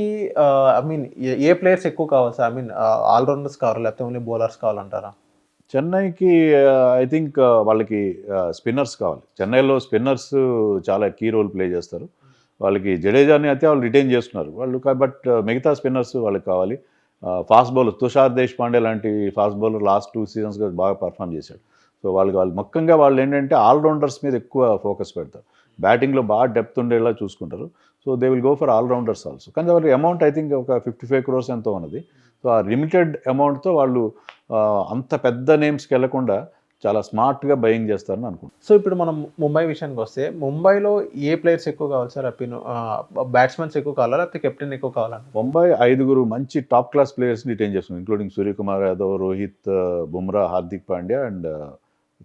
చెన్నైకి I mean A players ఎక్కువ కావాలి సార్? ఐ మీన్ ఆల్రౌండర్స్ కావాలా? లేకపోతే ఓన్లీ బౌలర్స్ కావాలంటారా? చెన్నైకి ఐ థింక్ వాళ్ళకి స్పిన్నర్స్ కావాలి. చెన్నైలో స్పిన్నర్స్ చాలా కీ రోల్ ప్లే చేస్తారు. వాళ్ళకి జడేజాని అయితే వాళ్ళు రిటైన్ చేసుకున్నారు వాళ్ళు. బట్ మిగతా స్పిన్నర్స్ వాళ్ళకి కావాలి. ఫాస్ట్ బౌలర్ తుషార్ దేశ్పాండే లాంటి ఫాస్ట్ బౌలర్ లాస్ట్ 2 సీజన్స్గా బాగా పర్ఫామ్ చేశాడు. సో వాళ్ళు ముఖ్యంగా వాళ్ళు ఏంటంటే ఆల్రౌండర్స్ మీద ఎక్కువ ఫోకస్ పెడతారు. బ్యాటింగ్లో బాగా డెప్త్ ఉండేలా చూసుకుంటారు. So they will go for allrounders also. కానీ వాళ్ళ అమౌంట్ ఐ థింక్ ఒక 55 crores ఎంతో ఉన్నది. సో ఆ లిమిటెడ్ అమౌంట్తో వాళ్ళు అంత పెద్ద నేమ్స్కి వెళ్లకుండా చాలా స్మార్ట్గా బయింగ్ చేస్తారని అనుకుంటున్నాను. సో ఇప్పుడు మనం ముంబై విషయానికి వస్తే, ముంబైలో ఏ ప్లేయర్స్ ఎక్కువ కావాలి సార్? బ్యాట్స్మెన్స్ ఎక్కువ కావాలా? లేకపోతే కెప్టెన్ ఎక్కువ కావాలా? ముంబై 5 మంచి టాప్ క్లాస్ ప్లేయర్స్ని రిటైన్ చేస్తుంది, ఇంక్లూడింగ్ సూర్యకుమార్ యాదవ్, రోహిత్, బుమ్రా, హార్దిక్ పాండ్యా అండ్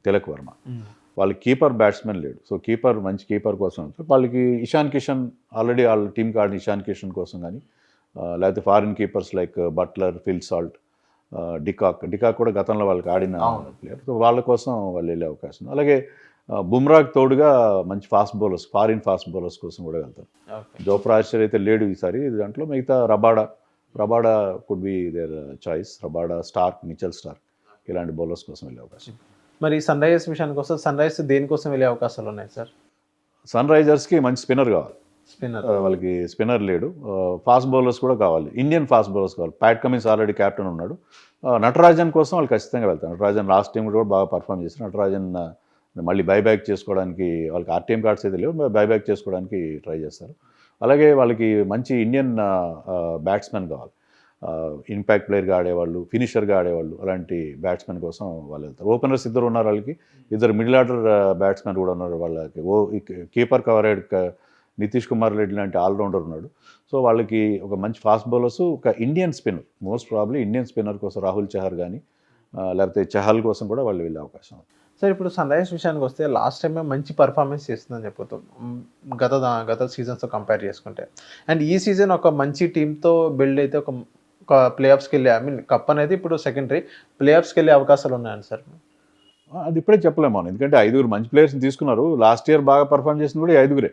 తిలక్ వర్మ. వాళ్ళకి కీపర్ బ్యాట్స్మెన్ లేడు. సో మంచి కీపర్ కోసం వాళ్ళకి ఇషాన్ కిషన్ ఆల్రెడీ వాళ్ళ టీంకి ఆడిన ఇషాన్ కిషన్ కోసం కానీ, లేకపోతే foreign keepers like Buttler, Phil Salt, de Kock కూడా గతంలో వాళ్ళకి ఆడిన ప్లేయర్. సో వాళ్ళ కోసం వాళ్ళు వెళ్ళే అవకాశం. అలాగే బుమ్రాకి తోడుగా మంచి fast bowlers, foreign fast bowlers కోసం కూడా వెళ్తారు. జోఫ్రా ఆర్చర్ అయితే లేడు ఈసారి దాంట్లో. మిగతా Rabada could be their choice. Rabada, Starc, Mitchell Starc ఇలాంటి బౌలర్స్ కోసం వెళ్ళే అవకాశం. మరి సన్ రైజర్స్ విషయానికి వస్తే, సన్ రైజర్స్ దేనికోసం వెళ్ళే అవకాశాలు ఉన్నాయి సార్? సన్ రైజర్స్కి మంచి స్పిన్నర్ కావాలి. వాళ్ళకి స్పిన్నర్ లేడు. ఫాస్ట్ బౌలర్స్ కూడా కావాలి. ఇండియన్ ఫాస్ట్ బౌలర్స్ కావాలి. ప్యాట్ కమిన్స్ ఆల్రెడీ క్యాప్టెన్ ఉన్నాడు. నటరాజన్ కోసం వాళ్ళు ఖచ్చితంగా వెళ్తారు. నటరాజన్ లాస్ట్ టైం కూడా బాగా పర్ఫామ్ చేశారు. నటరాజన్ మళ్ళీ బైబ్యాక్ చేసుకోవడానికి, వాళ్ళకి ఆర్టీఎం కార్డ్స్ అయితే లేవు, బైబ్యాక్ చేసుకోవడానికి ట్రై చేస్తారు. అలాగే వాళ్ళకి మంచి ఇండియన్ బ్యాట్స్మెన్ కావాలి. ఇంపాక్ట్ ప్లేయర్గా ఆడేవాళ్ళు, ఫినిషర్గా ఆడేవాళ్ళు, అలాంటి బ్యాట్స్మెన్ కోసం వాళ్ళు వెళ్తారు. ఓపెనర్స్ 2 ఉన్నారు వాళ్ళకి. 2 మిడిల్ ఆర్డర్ బ్యాట్స్మెన్ కూడా ఉన్నారు వాళ్ళకి. కీపర్ కవరేడ్ నితీష్ కుమార్ రెడ్డి లాంటి ఆల్రౌండర్ ఉన్నాడు. సో వాళ్ళకి ఒక మంచి ఫాస్ట్ బౌలర్స్, ఒక Indian spinner, most probably Indian spinner కోసం రాహుల్ చహర్ కానీ, లేకపోతే చహల్ కోసం కూడా వాళ్ళు వెళ్ళే అవకాశం. సార్ ఇప్పుడు సన్ రైజర్స్ విషయానికి వస్తే, లాస్ట్ టైమే మంచి పర్ఫార్మెన్స్ చేస్తుందని చెప్పొచ్చు గత సీజన్స్తో కంపేర్ చేసుకుంటే. అండ్ ఈ సీజన్ ఒక మంచి టీంతో బిల్డ్ అయితే ఒక ప్లే ఆఫ్స్కి వెళ్ళే, ఐ మీన్ కప్ అనేది ఇప్పుడు సెకండరీ, ప్లే ఆఫ్స్కి వెళ్ళే అవకాశాలు ఉన్నాయండి సార్? అది ఇప్పుడే చెప్పలేము మనం, ఎందుకంటే 5 మంచి ప్లేయర్స్ని తీసుకున్నారు. లాస్ట్ ఇయర్ బాగా పర్ఫామ్ చేసింది కూడా 5.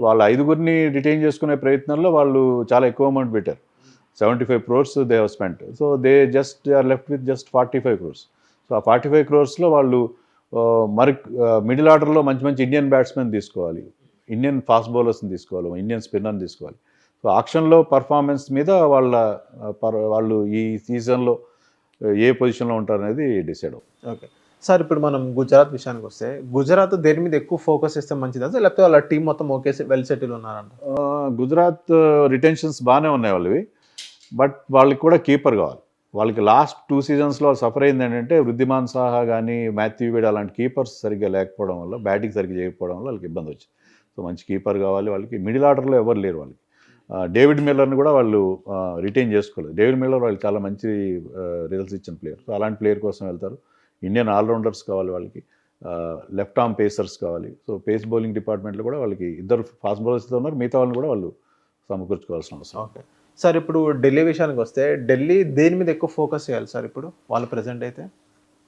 వాళ్ళ 5 రిటైన్ చేసుకునే ప్రయత్నంలో వాళ్ళు చాలా ఎక్కువ అమౌంట్ పెట్టారు. 75 crores they have spent. So they just are left with just 45 crores. So ఆ 45 crores వాళ్ళు మరి మిడిల్ ఆర్డర్లో మంచి ఇండియన్ బ్యాట్స్మెన్ తీసుకోవాలి, ఇండియన్ ఫాస్ట్ బౌలర్స్ని తీసుకోవాలి, ఇండియన్ స్పిన్నర్ని తీసుకోవాలి. సో ఆక్షన్లో పర్ఫార్మెన్స్ మీద వాళ్ళు ఈ సీజన్లో ఏ పొజిషన్లో ఉంటారనేది డిసైడ్ అవుతుంది. ఓకే సార్, ఇప్పుడు మనం గుజరాత్ విషయానికి వస్తే, గుజరాత్ దేని మీద ఎక్కువ ఫోకస్ ఇస్తే మంచిదా సార్? లేకపోతే వాళ్ళ టీం మొత్తం ఓకే వెల్ సెటిల్ ఉన్నారంట? గుజరాత్ రిటెన్షన్స్ బాగానే ఉన్నాయి వాళ్ళవి. బట్ వాళ్ళకి కూడా కీపర్ కావాలి. వాళ్ళకి లాస్ట్ 2 సీజన్స్లో సఫర్ అయింది ఏంటంటే, వృద్ధిమాన్ సాహా కానీ, మాథ్యూ వేడ్ అలాంటి కీపర్స్ సరిగ్గా లేకపోవడం వల్ల, బ్యాటింగ్ సరిగ్గా చేయకపోవడం వల్ల వాళ్ళకి ఇబ్బంది వచ్చింది. సో మంచి కీపర్ కావాలి వాళ్ళకి. మిడిల్ ఆర్డర్లో ఎవరు లేరు వాళ్ళకి. డేవిడ్ మిల్లర్ని కూడా వాళ్ళు రిటైన్ చేసుకోలేదు. డేవిడ్ మిల్లర్ వాళ్ళకి చాలా మంచి రిజల్ట్స్ ఇచ్చిన ప్లేయర్. సో అలాంటి ప్లేయర్ కోసం వెళ్తారు. ఇండియన్ ఆల్రౌండర్స్ కావాలి వాళ్ళకి. లెఫ్ట్ ఆర్మ్ పేసర్స్ కావాలి. సో పేస్ బౌలింగ్ డిపార్ట్మెంట్లో కూడా వాళ్ళకి 2 ఫాస్ట్ బౌలర్స్తో ఉన్నారు. మిగతా వాళ్ళని కూడా వాళ్ళు సమకూర్చుకోవాల్సిన అవసరం. ఓకే సార్, ఇప్పుడు ఢిల్లీ విషయానికి వస్తే, ఢిల్లీ దేని మీద ఎక్కువ ఫోకస్ చేయాలి సార్ ఇప్పుడు వాళ్ళు ప్రెజెంట్ అయితే?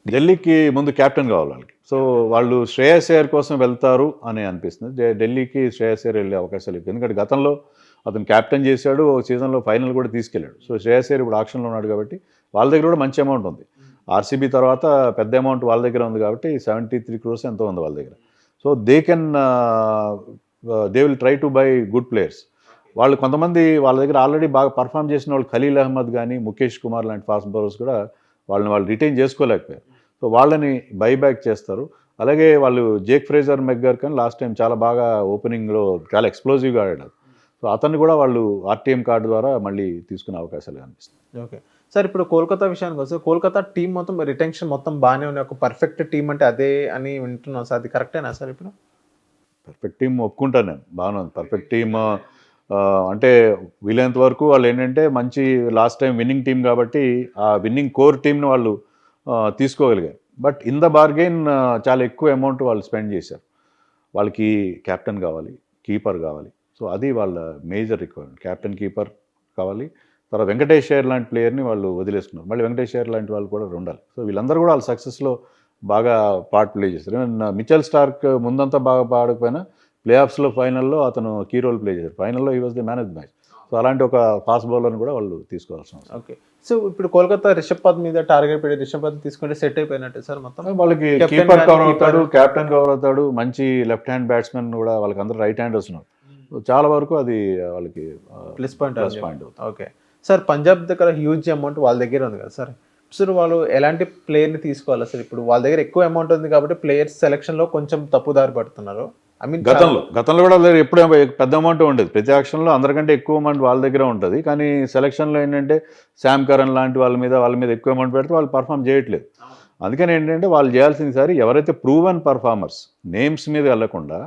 ఢిల్లీకి ముందు క్యాప్టెన్ కావాలి వాళ్ళకి. సో వాళ్ళు శ్రేయస్ అయ్యర్ కోసం వెళ్తారు అని అనిపిస్తుంది. ఢిల్లీకి శ్రేయస్ అయ్యర్ వెళ్ళే అవకాశాలు లేదు. ఎందుకంటే గతంలో అతను క్యాప్టెన్ చేశాడు, ఒక సీజన్లో ఫైనల్ కూడా తీసుకెళ్ళాడు. సో శ్రేయస్ అయ్యర్ ఇప్పుడు ఆక్షన్లో ఉన్నాడు కాబట్టి వాళ్ళ దగ్గర కూడా మంచి అమౌంట్ ఉంది. ఆర్సీబీ తర్వాత పెద్ద అమౌంట్ వాళ్ళ దగ్గర ఉంది కాబట్టి 73 crores ఎంతో ఉంది వాళ్ళ దగ్గర. So they will try to buy good players. వాళ్ళు కొంతమంది వాళ్ళ దగ్గర ఆల్రెడీ బాగా పర్ఫామ్ చేసిన వాళ్ళు, ఖలీల్ అహ్మద్ కానీ, ముఖేష్ కుమార్ లాంటి ఫాస్ట్ బౌలర్స్ కూడా వాళ్ళు రిటైన్ చేసుకోలేకపోయారు. సో వాళ్ళని బైబ్యాక్ చేస్తారు. అలాగే వాళ్ళు జేక్ ఫ్రేజర్ మెగ్గర్ కానీ లాస్ట్ టైం చాలా బాగా ఓపెనింగ్లో చాలా ఎక్స్ప్లోజివ్గా ఆడాడు. సో అతన్ని కూడా వాళ్ళు ఆర్టీఎం కార్డు ద్వారా మళ్ళీ తీసుకునే అవకాశాలు కనిపిస్తాయి. ఓకే సార్, ఇప్పుడు కోల్కతా విషయానికి వస్తే, కోల్కతా టీం మొత్తం రిటెన్షన్ మొత్తం బాగానే ఉంది. ఒక పర్ఫెక్ట్ టీం అంటే అదే అని వింటున్నాను సార్, అది కరెక్టేనా సార్? ఇప్పుడు పర్ఫెక్ట్ టీం ఒప్పుకుంటాను నేను, బాగానే ఉంది పర్ఫెక్ట్ టీమ్. అంటే వీలైనంత వరకు వాళ్ళు ఏంటంటే మంచి లాస్ట్ టైం విన్నింగ్ టీం కాబట్టి ఆ విన్నింగ్ కోర్ టీంని వాళ్ళు తీసుకోగలిగారు. బట్ ఇన్ ద బార్గెయిన్ చాలా ఎక్కువ అమౌంట్ వాళ్ళు స్పెండ్ చేశారు. వాళ్ళకి క్యాప్టెన్ కావాలి, కీపర్ కావాలి. సో అది వాళ్ళ మేజర్ రిక్వైర్మెంట్. క్యాప్టెన్, కీపర్ కావాలి. తర్వాత వెంకటేష్ అయ్యర్ లాంటి ప్లేయర్ని వాళ్ళు వదిలేసుకున్నారు. మళ్ళీ వెంకటేష్ అయ్యర్ లాంటి వాళ్ళు కూడా ఉండాలి. సో వీళ్ళందరూ కూడా వాళ్ళ సక్సెస్లో బాగా పార్ట్ ప్లే చేశారు. మిచెల్ స్టార్క్ ముందంతా బాగా ఆడకపోయినా ప్లే ఆఫ్స్లో ఫైనల్లో అతను కీ రోల్ ప్లే చేశారు. ఫైనల్లో he was the man of the match. So అలాంటి ఒక ఫాస్ట్ బౌలర్ని కూడా వాళ్ళు తీసుకోవాల్సిన అవసరం. ఓకే. సో ఇప్పుడు కోల్కతా రిషబ్ పంత్ మీద టార్గెట్ పెట్టి రిషబ్ పంత్ తీసుకుంటే సెట్ అయిపోయినట్టే సార్ మొత్తం. వాళ్ళకి Captain కీపర్ గానీ, కవర్ అవుతాడు, keeper. కెప్టెన్ కవర్ అవుతాడు, మంచి లెఫ్ట్ హ్యాండ్ బ్యాట్స్మెన్ కూడా వాళ్ళకి అందరూ రైట్ హ్యాండర్స్ ఉన్నారు. సో చాలా వరకు అది వాళ్ళకి ప్లస్ పాయింట్ పాయింట్ అవుతుంది. ఓకే సార్, పంజాబ్ దగ్గర హ్యూజ్ అమౌంట్ వాళ్ళ దగ్గర ఉంది కదా సార్. సార్ వాళ్ళు ఎలాంటి ప్లేయర్ని తీసుకోవాలి సార్? ఇప్పుడు వాళ్ళ దగ్గర ఎక్కువ అమౌంట్ ఉంది కాబట్టి ప్లేయర్స్ సెలక్షన్లో కొంచెం తప్పుదారి పడుతున్నారు. ఐ మీన్ గతంలో కూడా వాళ్ళ దగ్గర ఎప్పుడు పెద్ద అమౌంట్ ఉండేది. ప్రతి ఆక్షన్లో అందరికంటే ఎక్కువ అమౌంట్ వాళ్ళ దగ్గర ఉంటుంది. కానీ సెలక్షన్లో ఏంటంటే శామ్ కరణ్ లాంటి వాళ్ళ మీద ఎక్కువ అమౌంట్ పెడితే వాళ్ళు పర్ఫామ్ చేయట్లేదు. అందుకని ఏంటంటే వాళ్ళు చేయాల్సింది సారి ఎవరైతే ప్రూవెన్ పర్ఫార్మర్స్, నేమ్స్ మీద వెళ్లకుండా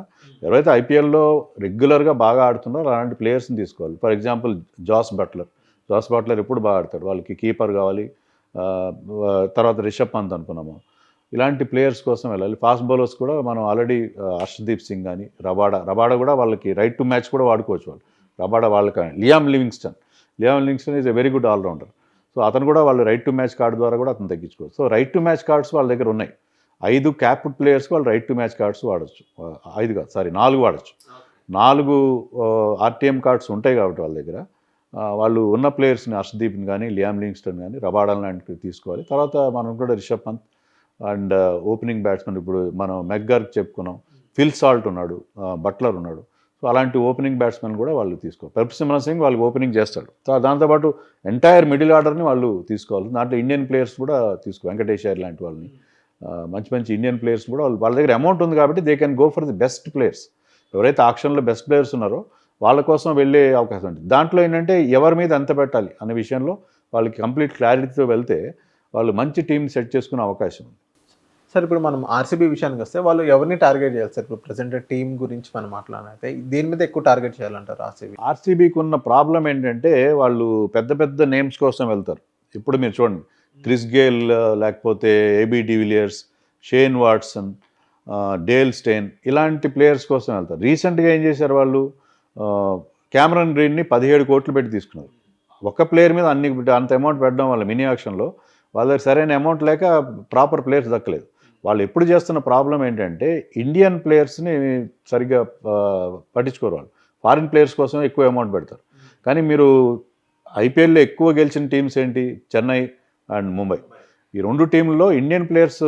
ఎవరైతే ఐపీఎల్లో రెగ్యులర్గా బాగా ఆడుతున్నారో అలాంటి ప్లేయర్స్ని తీసుకోవాలి. ఫర్ ఎగ్జాంపుల్ జాస్ బట్లర్ ఎప్పుడు బాగా ఆడతాడు, వాళ్ళకి కీపర్ కావాలి. తర్వాత రిషబ్ పంత్ అనుకున్నాము. ఇలాంటి ప్లేయర్స్ కోసం వెళ్ళాలి. ఫాస్ట్ బౌలర్స్ కూడా మనం ఆల్రెడీ హర్షదీప్ సింగ్ కానీ రబాడా కూడా వాళ్ళకి రైట్ టు మ్యాచ్ కూడా వాడుకోవచ్చు. వాళ్ళు రబాడా వాళ్ళకి Liam Livingstone is a very good allrounder. So అతను కూడా వాళ్ళు రైట్ టు మ్యాచ్ కార్డు ద్వారా కూడా అతను తగ్గించుకోవచ్చు. So right to match cards వాళ్ళ దగ్గర ఉన్నాయి. 5 క్యాప్డ్ ప్లేయర్స్కి వాళ్ళు రైట్ టు మ్యాచ్ కార్డ్స్ వాడచ్చు. 4 వాడచ్చు. 4 ఆర్టీఎం కార్డ్స్ ఉంటాయి కాబట్టి వాళ్ళ దగ్గర వాళ్ళు ఉన్న ప్లేయర్స్ని హర్షదీప్ని కానీ లియామ్ లివింగ్స్టన్ కానీ రబాడా లాంటివి తీసుకోవాలి. తర్వాత మనం కూడా Rishabh Pant and opening batsmen ఇప్పుడు మనం మెగ్గార్కి చెప్పుకున్నాం, ఫిల్ సాల్ట్ ఉన్నాడు, బట్లర్ ఉన్నాడు. సో అలాంటి ఓపెనింగ్ బ్యాట్స్మెన్ కూడా వాళ్ళు తీసుకోవాలి. ప్రదీప్ సిమ్రన్ సింగ్ వాళ్ళకి ఓపెనింగ్ చేస్తాడు. దాంతోపాటు ఎంటైర్ మిడిల్ ఆర్డర్ని వాళ్ళు తీసుకోవాలి. దాంట్లో ఇండియన్ ప్లేయర్స్ కూడా వెంకటేష్ అయ్యర్ లాంటి వాళ్ళని మంచి ఇండియన్ ప్లేయర్స్ కూడా వాళ్ళ దగ్గర అమౌంట్ ఉంది కాబట్టి they can go for the best players. ఎవరైతే ఆక్షన్లో బెస్ట్ ప్లేయర్స్ ఉన్నారో వాళ్ళ కోసం వెళ్ళే అవకాశం ఉంటుంది. దాంట్లో ఏంటంటే ఎవరి మీద ఎంత పెట్టాలి అనే విషయంలో వాళ్ళకి కంప్లీట్ క్లారిటీతో వెళ్తే వాళ్ళు మంచి టీం సెట్ చేసుకునే అవకాశం ఉంది. సార్ ఇప్పుడు మనం ఆర్సీబీ విషయానికి వస్తే వాళ్ళు ఎవరిని టార్గెట్ చేయాలి సార్? ఇప్పుడు ప్రజెంట్ టీం గురించి మనం మాట్లాడితే దేని మీద ఎక్కువ టార్గెట్ చేయాలంటారు ఆర్సీబీకి ఉన్న ప్రాబ్లం ఏంటంటే వాళ్ళు పెద్ద నేమ్స్ కోసం వెళ్తారు. ఇప్పుడు మీరు చూడండి, క్రిస్ గేల్, లేకపోతే AB de Villiers, Shane Watson, Dale Steyn ఇలాంటి ప్లేయర్స్ కోసం వెళ్తారు. రీసెంట్గా ఏం చేశారు వాళ్ళు, క్యామరన్ గ్రీన్ని 17 కోట్లు పెట్టి తీసుకున్నారు. ఒక్క ప్లేయర్ మీద అంత అమౌంట్ పెట్టడం వల్ల మినీ ఆక్షన్లో వాళ్ళ దగ్గర సరైన అమౌంట్ లేక ప్రాపర్ ప్లేయర్స్ దక్కలేదు. వాళ్ళు ఎప్పుడు చేస్తున్న ప్రాబ్లం ఏంటంటే ఇండియన్ ప్లేయర్స్ని సరిగ్గా పట్టించుకోరు. వాళ్ళు ఫారిన్ ప్లేయర్స్ కోసం ఎక్కువ అమౌంట్ పెడతారు. కానీ మీరు ఐపీఎల్లో ఎక్కువ గెలిచిన టీమ్స్ ఏంటి, చెన్నై అండ్ ముంబై. ఈ 2 టీంల్లో ఇండియన్ ప్లేయర్స్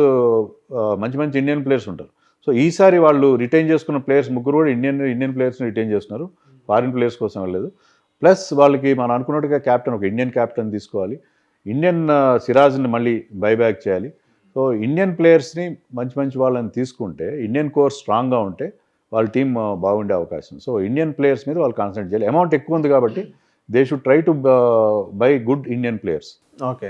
మంచి ఇండియన్ ప్లేయర్స్ ఉంటారు. సో ఈసారి వాళ్ళు రిటైన్ చేసుకున్న ప్లేయర్స్ ముగ్గురు కూడా ఇండియన్ ప్లేయర్స్ని రిటైన్ చేస్తున్నారు, ఫారిన్ ప్లేయర్స్ కోసం వెళ్ళలేదు. ప్లస్ వాళ్ళకి మనం అనుకున్నట్టుగా క్యాప్టెన్, ఒక ఇండియన్ క్యాప్టెన్ తీసుకోవాలి. ఇండియన్ సిరాజ్ని మళ్ళీ బైబ్యాక్ చేయాలి. సో ఇండియన్ ప్లేయర్స్ని మంచి వాళ్ళని తీసుకుంటే, ఇండియన్ కోర్ స్ట్రాంగ్గా ఉంటే వాళ్ళ టీం బాగుండే అవకాశం. సో ఇండియన్ ప్లేయర్స్ మీద వాళ్ళు కాన్సన్ట్రేట్ చేయాలి. అమౌంట్ ఎక్కువ ఉంది కాబట్టి they should try to buy good Indian players. Okay.